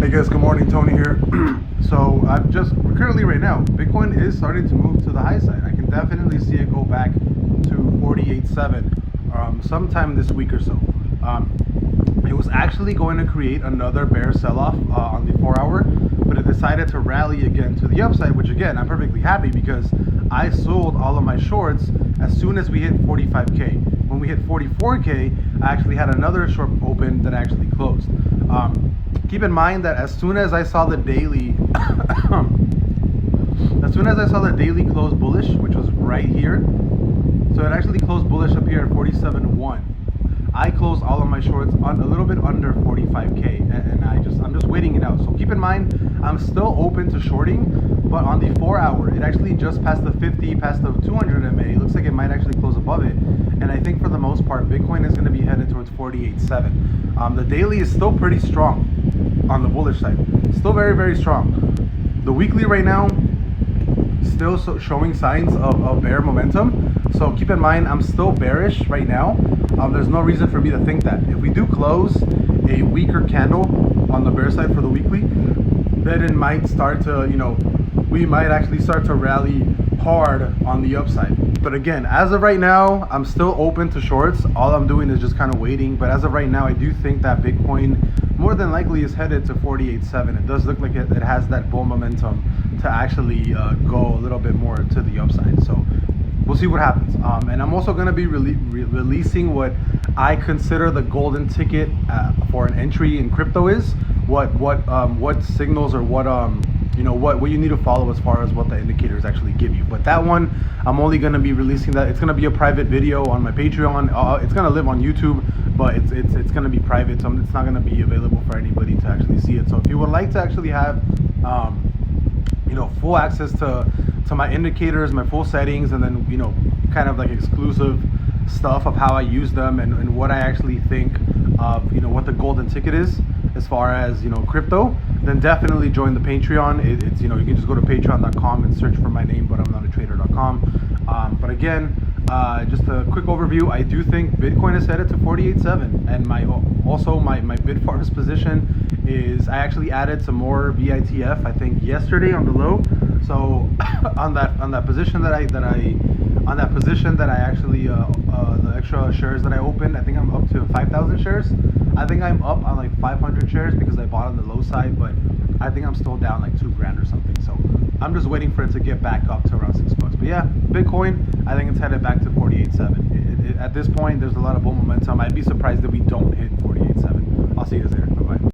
Hey guys, good morning, Tony here. So currently right now, Bitcoin is starting to move to the high side. I can definitely see it go back to 48.7 sometime this week or so. It was actually going to create another bear sell-off on the 4 hour, but it decided to rally again to the upside, which again, I'm perfectly happy because I sold all of my shorts as soon as we hit 45K. When we hit 44K, I actually had another short open that actually closed. Keep in mind that as soon as I saw the daily, close bullish, which was right here, so it actually closed bullish up here at 47.1. I closed all of my shorts on a little bit under 45K, and I'm just waiting it out. So keep in mind, I'm still open to shorting, but on the 4 hour, it actually just passed the 50, past the 200 MA. It looks like it might actually close above it, and I think for the most part, Bitcoin is going to be headed towards 48.7. The daily is still pretty strong on the bullish side, still very, very strong. The weekly right now, still showing signs of bear momentum. So keep in mind, I'm still bearish right now. There's no reason for me to think that. If we do close a weaker candle on the bear side for the weekly, then it might start to, we might actually start to rally hard on the upside. But again, as of right now, I'm still open to shorts. All I'm doing is just kind of waiting. But as of right now, I do think that Bitcoin more than likely is headed to 48.7. It does look like it has that bull momentum to actually go a little bit more to the upside. So we'll see what happens. And I'm also going to be releasing what I consider the golden ticket for an entry in crypto is. What signals or what you need to follow as far as what the indicators actually give you. But that one, I'm only going to be releasing that. It's going to be a private video on my Patreon. It's going to live on YouTube, but it's going to be private, so it's not going to be available for anybody to actually see it. So if you would like to actually have full access to my indicators, my full settings, and then kind of like exclusive stuff of how I use them and what I actually think of what the golden ticket is as far as crypto, then definitely join the Patreon. It's you can just go to patreon.com and search for my name, but I'm not a trader.com. But again, just a quick overview. I do think Bitcoin is headed to 48.7, and my Bitfarms position is I actually added some more VITF I think yesterday on the low. So on that position that I actually the extra shares that I opened, I think I'm up to 5,000 shares. I think I'm up on like 500 shares because I bought on the low side, but I think I'm still down like $2,000 or something. So I'm just waiting for it to get back up to around $6. But yeah, Bitcoin, I think it's headed back to 48.7. At this point, there's a lot of bull momentum. I'd be surprised if we don't hit 48.7. I'll see you guys later.